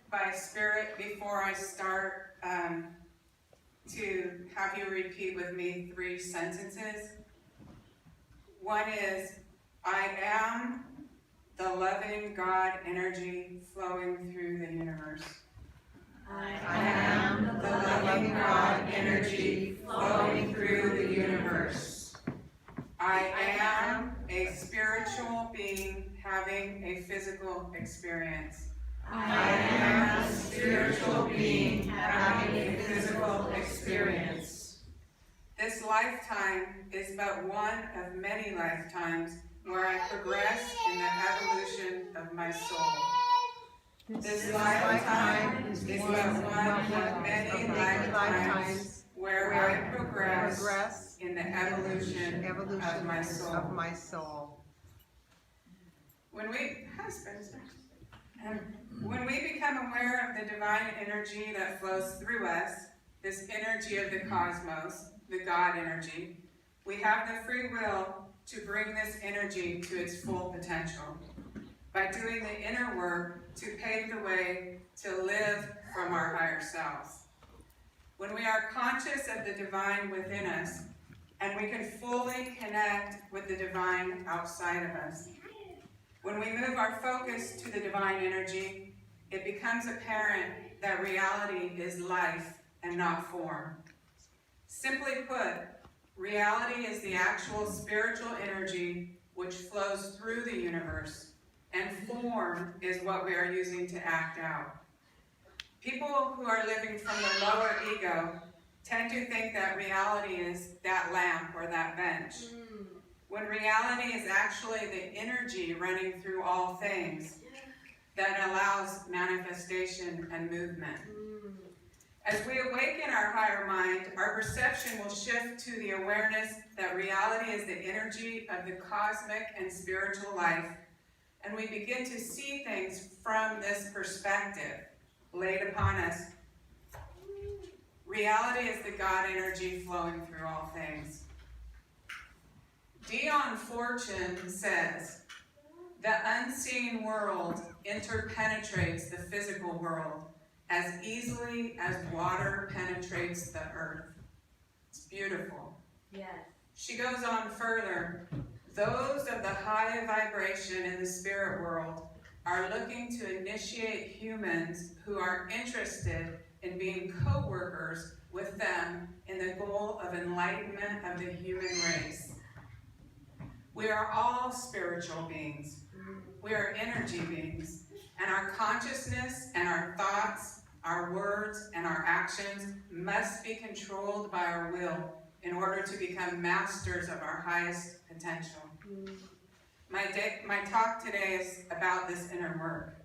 by Spirit before I start to have you repeat with me 3 sentences. One is, I am the loving God energy flowing through the universe. I am the loving God energy flowing through the universe. I am a spiritual being having a physical experience. I am a spiritual being having a physical experience. This lifetime is but one of many lifetimes where I progress in the evolution of my soul. This lifetime is but one of many lifetimes where I progress in the evolution of my soul. When we become aware of the divine energy that flows through us, this energy of the cosmos, the God energy, we have the free will to bring this energy to its full potential by doing the inner work to pave the way to live from our higher selves. When we are conscious of the divine within us, and we can fully connect with the divine outside of us, when we move our focus to the divine energy, it becomes apparent that reality is life and not form. Simply put, reality is the actual spiritual energy which flows through the universe, and form is what we are using to act out. People who are living from the lower ego tend to think that reality is that lamp or that bench, when reality is actually the energy running through all things that allows manifestation and movement. As we awaken our higher mind, our perception will shift to the awareness that reality is the energy of the cosmic and spiritual life, and we begin to see things from this perspective laid upon us. Reality is the God energy flowing through all things. Dion Fortune says, the unseen world interpenetrates the physical world as easily as water penetrates the earth. It's beautiful. Yes. She goes on further, those of the high vibration in the spirit world are looking to initiate humans who are interested in being co-workers with them in the goal of enlightenment of the human race. We are all spiritual beings. We are energy beings, and our consciousness and our thoughts, our words and our actions must be controlled by our will in order to become masters of our highest potential. My talk today is about this inner work.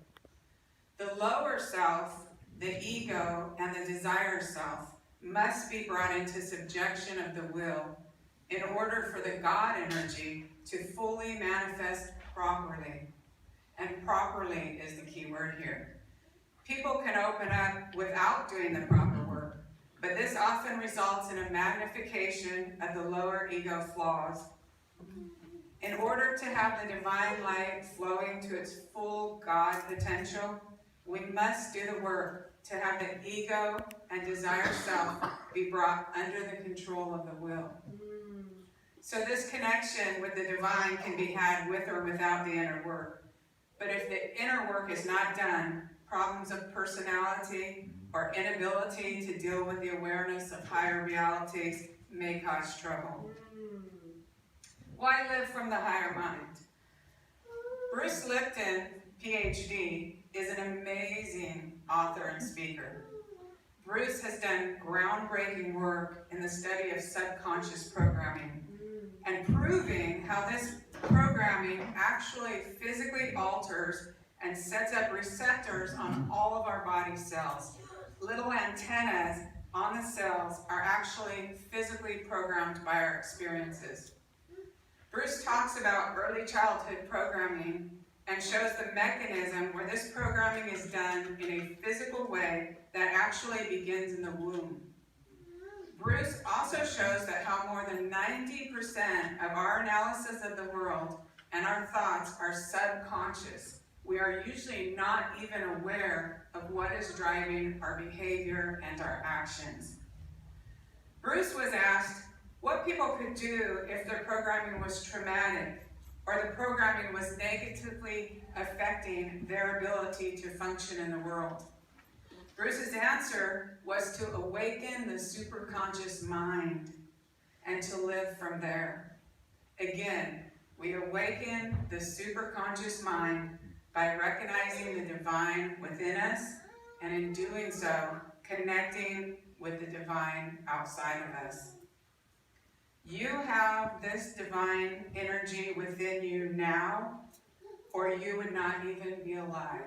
The lower self, the ego, and the desire self must be brought into subjection of the will in order for the God energy to fully manifest properly. And properly is the key word here. People can open up without doing the proper work, but this often results in a magnification of the lower ego flaws. In order to have the divine light flowing to its full God potential, we must do the work to have the ego and desire self be brought under the control of the will. So this connection with the divine can be had with or without the inner work. But if the inner work is not done, problems of personality or inability to deal with the awareness of higher realities may cause trouble. Why live from the higher mind? Bruce Lipton, PhD, is an amazing author and speaker. Bruce has done groundbreaking work in the study of subconscious programming and proving how this programming actually physically alters and sets up receptors on all of our body cells. Little antennas on the cells are actually physically programmed by our experiences. Bruce talks about early childhood programming and shows the mechanism where this programming is done in a physical way that actually begins in the womb. Bruce also shows that how more than 90% of our analysis of the world and our thoughts are subconscious. We are usually not even aware of what is driving our behavior and our actions. Bruce was asked what people could do if their programming was traumatic or the programming was negatively affecting their ability to function in the world. Bruce's answer was to awaken the superconscious mind and to live from there. Again, we awaken the superconscious mind by recognizing the divine within us, and in doing so, connecting with the divine outside of us. You have this divine energy within you now, or you would not even be alive.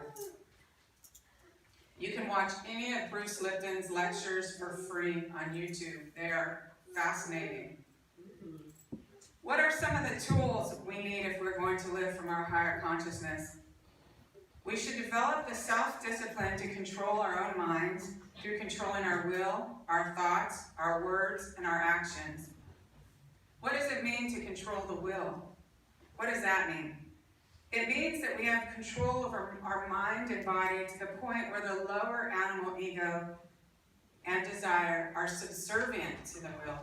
You can watch any of Bruce Lipton's lectures for free on YouTube. They are fascinating. What are some of the tools we need if we're going to live from our higher consciousness? We should develop the self-discipline to control our own minds through controlling our will, our thoughts, our words, and our actions. What does it mean to control the will? What does that mean? It means that we have control over our mind and body to the point where the lower animal ego and desire are subservient to the will.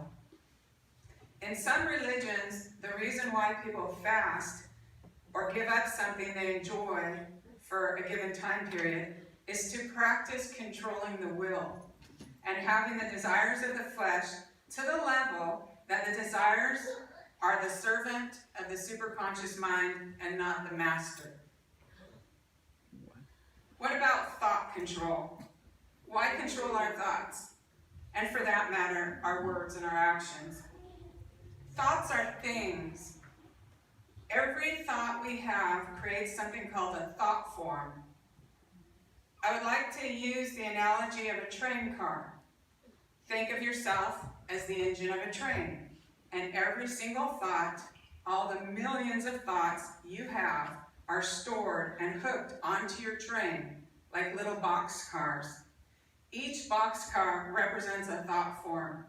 In some religions, the reason why people fast or give up something they enjoy for a given time period is to practice controlling the will and having the desires of the flesh to the level that the desires are the servant of the superconscious mind and not the master. What about thought control? Why control our thoughts? And for that matter, our words and our actions. Thoughts are things. Every thought we have creates something called a thought form. I would like to use the analogy of a train car. Think of yourself as the engine of a train, and every single thought, all the millions of thoughts you have, are stored and hooked onto your train like little boxcars. Each boxcar represents a thought form.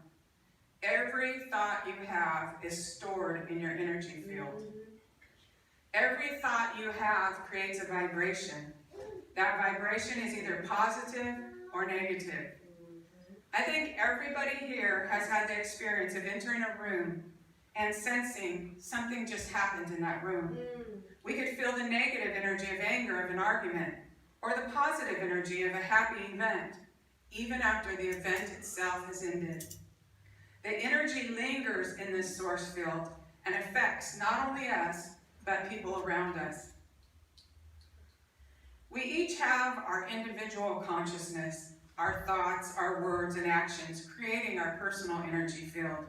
Every thought you have is stored in your energy field. Every thought you have creates a vibration. That vibration is either positive or negative. I think everybody here has had the experience of entering a room and sensing something just happened in that room. We could feel the negative energy of anger of an argument, or the positive energy of a happy event, even after the event itself has ended. The energy lingers in this source field and affects not only us, but people around us. We each have our individual consciousness, our thoughts, our words, and actions, creating our personal energy field.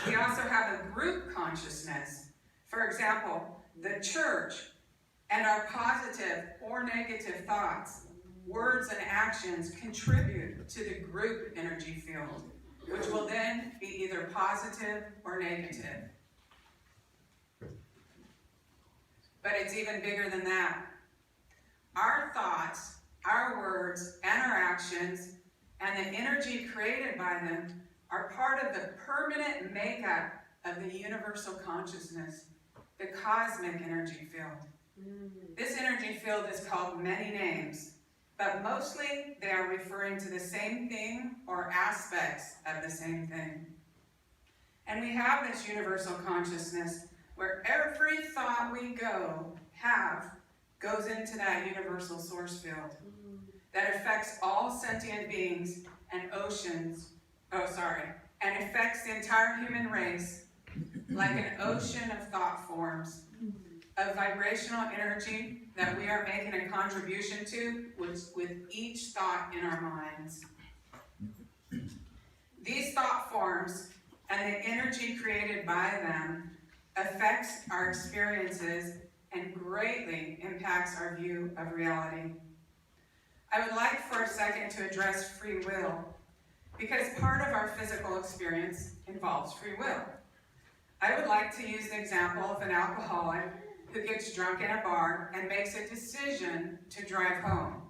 We also have a group consciousness. For example, the church, and our positive or negative thoughts, words, and actions contribute to the group energy field, which will then be either positive or negative. But it's even bigger than that. Our thoughts, our words, and our actions, and the energy created by them are part of the permanent makeup of the universal consciousness, the cosmic energy field. This energy field is called many names, but mostly they are referring to the same thing or aspects of the same thing. And we have this universal consciousness where every thought we goes into that universal source field that affects all sentient beings and oceans, and affects the entire human race like an ocean of thought forms, of vibrational energy that we are making a contribution to with each thought in our minds. These thought forms and the energy created by them affects our experiences and greatly impacts our view of reality. I would like for a second to address free will, because part of our physical experience involves free will. I would like to use the example of an alcoholic who gets drunk in a bar and makes a decision to drive home.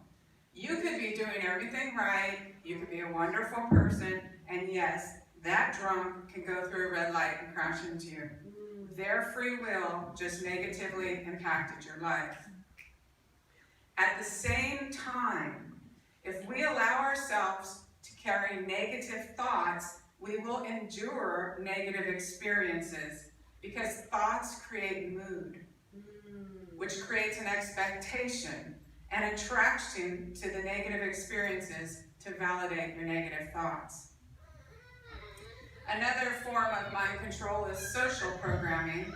You could be doing everything right, you could be a wonderful person, and yes, that drunk can go through a red light and crash into you. Their free will just negatively impacted your life. At the same time, if we allow ourselves to carry negative thoughts, we will endure negative experiences because thoughts create mood, which creates an expectation and attraction to the negative experiences to validate your negative thoughts. Another form of mind control is social programming,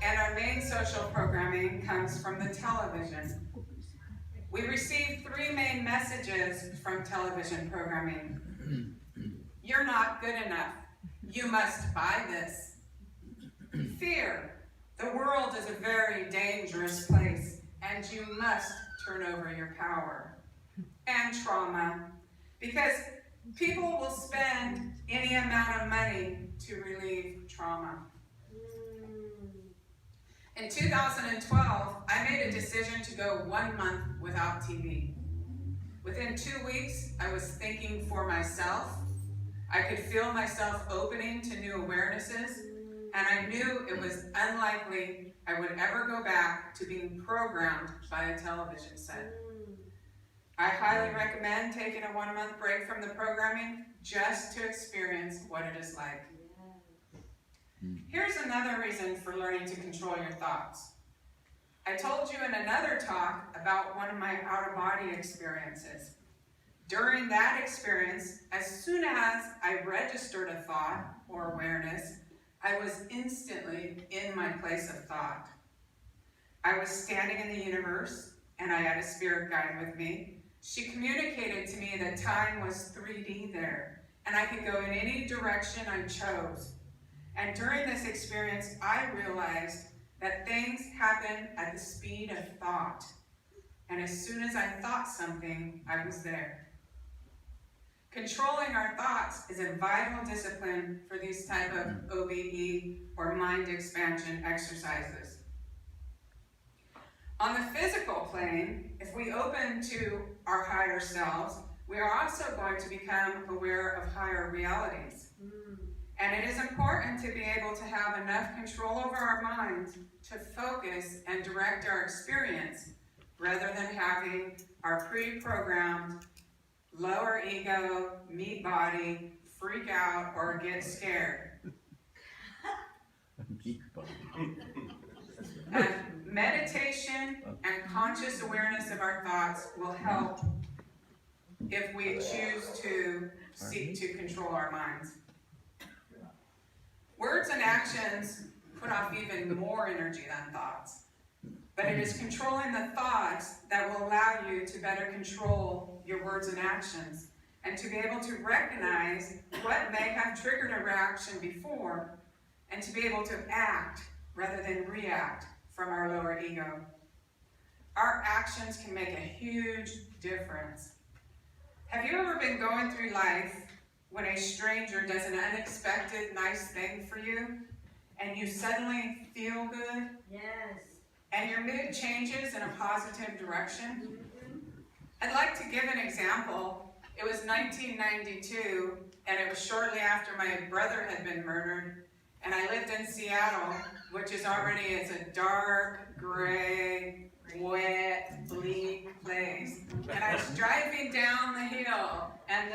and our main social programming comes from the television. We receive three main messages from television programming. You're not good enough. You must buy this. Fear. The world is a very dangerous place, and you must turn over your power. And trauma. Because people will spend any amount of money to relieve trauma. In 2012, I made a decision to go 1 month without TV. Within 2 weeks, I was thinking for myself. I could feel myself opening to new awarenesses, and I knew it was unlikely I would ever go back to being programmed by a television set. I highly recommend taking a 1 month break from the programming just to experience what it is like. Here's another reason for learning to control your thoughts. I told you in another talk about one of my out-of-body experiences. During that experience, as soon as I registered a thought or awareness, I was instantly in my place of thought. I was standing in the universe, and I had a spirit guide with me. She communicated to me that time was 3D there, and I could go in any direction I chose. And during this experience, I realized that things happen at the speed of thought. And as soon as I thought something, I was there. Controlling our thoughts is a vital discipline for these type of OBE or mind expansion exercises. On the physical plane, if we open to our higher selves, we are also going to become aware of higher realities. And it is important to be able to have enough control over our minds to focus and direct our experience rather than having our pre-programmed lower ego, meat body, freak out, or get scared. Meditation and conscious awareness of our thoughts will help if we choose to seek to control our minds. Words and actions put off even more energy than thoughts. But it is controlling the thoughts that will allow you to better control your words and actions, and to be able to recognize what may have triggered a reaction before, and to be able to act rather than react from our lower ego. Our actions can make a huge difference. Have you ever been going through life when a stranger does an unexpected nice thing for you, and you suddenly feel good? Yes. And your mood changes in a positive direction? I'd like to give an example. It was 1992, and it was shortly after my brother had been murdered, and I lived in Seattle, which is already a dark, gray, wet, bleak place. And I was driving down the hill, and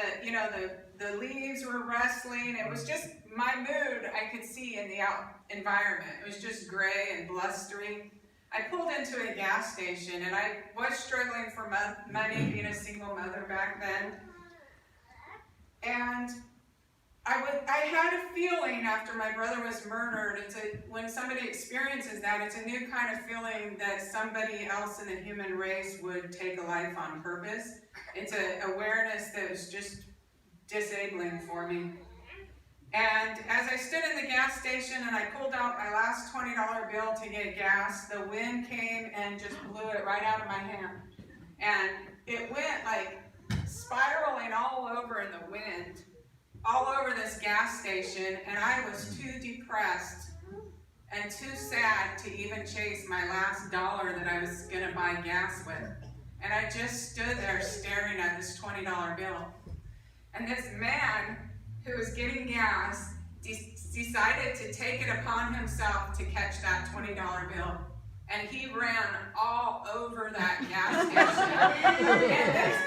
the leaves were rustling. It was just my mood I could see in the environment. It was just gray and blustery. I pulled into a gas station, and I was struggling for money, being a single mother back then. And I had a feeling after my brother was murdered. When somebody experiences that, it's a new kind of feeling that somebody else in the human race would take a life on purpose. It's an awareness that was just disabling for me. And as I stood in the gas station and I pulled out my last $20 bill to get gas, the wind came and just blew it right out of my hand. And it went like spiraling all over in the wind, all over this gas station, and I was too depressed and too sad to even chase my last dollar that I was gonna buy gas with. And I just stood there staring at this $20 bill. And this man who was getting gas decided to take it upon himself to catch that $20 bill. and he ran all over that gas station.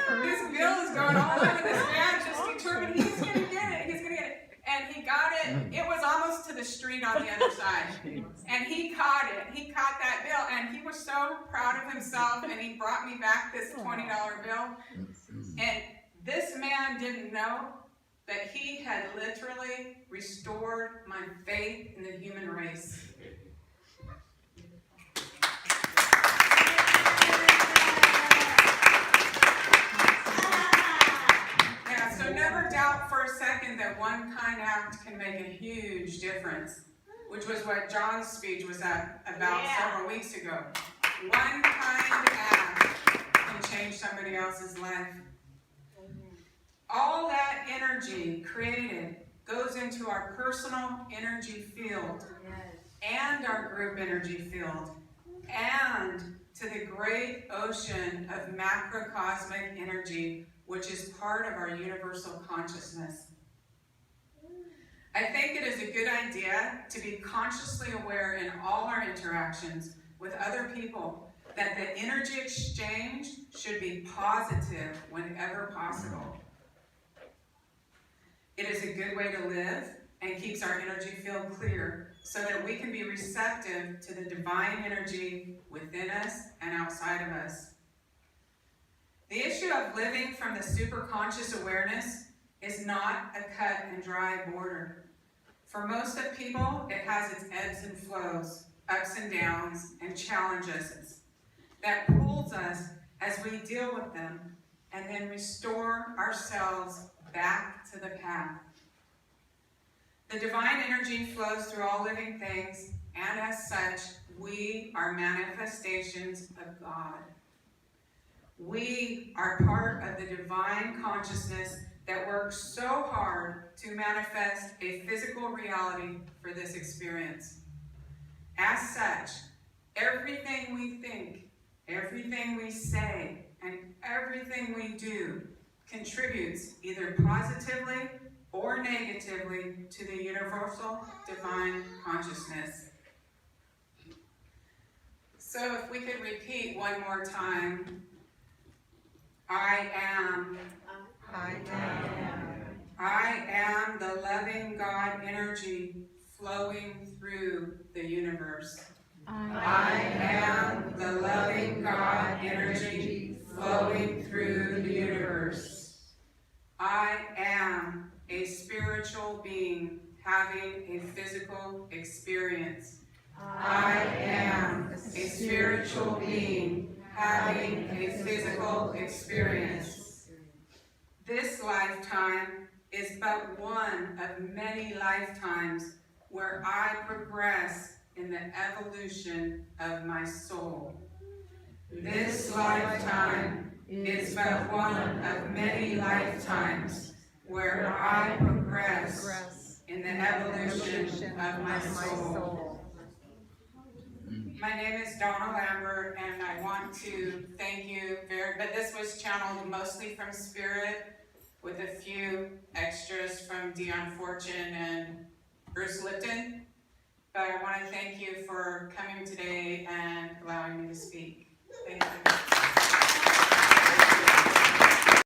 And this bill is going all over this man, just determined he's going to get it, he's going to get it. And he got it, it was almost to the street on the other side. And he caught it, he caught that bill, and he was so proud of himself, and he brought me back this $20 bill. And this man didn't know that he had literally restored my faith in the human race. Yeah, so never doubt for a second that one kind act can make a huge difference, which was what John's speech was about several weeks ago. One kind act can change somebody else's life. All that energy created goes into our personal energy field and our group energy field and to the great ocean of macrocosmic energy, which is part of our universal consciousness. I think it is a good idea to be consciously aware in all our interactions with other people that the energy exchange should be positive whenever possible. It is a good way to live and keeps our energy field clear so that we can be receptive to the divine energy within us and outside of us. The issue of living from the superconscious awareness is not a cut and dry border. For most of people, it has its ebbs and flows, ups and downs, and challenges that pulls us as we deal with them and then restore ourselves back to the path. The divine energy flows through all living things, and as such, we are manifestations of God. We are part of the divine consciousness that works so hard to manifest a physical reality for this experience. As such, everything we think, everything we say, and everything we do contributes either positively or negatively to the universal divine consciousness. So if we could repeat one more time, I am. I am the loving God energy flowing through the universe. I am the loving God energy flowing through the universe. I am a spiritual being having a physical experience. I am a spiritual being having a physical experience. This lifetime is but one of many lifetimes where I progress in the evolution of my soul. This lifetime is but one of many lifetimes where I progress in the evolution of my soul. My name is Donna Lambert, and I want to thank you but this was channeled mostly from Spirit with a few extras from Dion Fortune and Bruce Lipton. But I want to thank you for coming today and allowing me to speak. Thank you.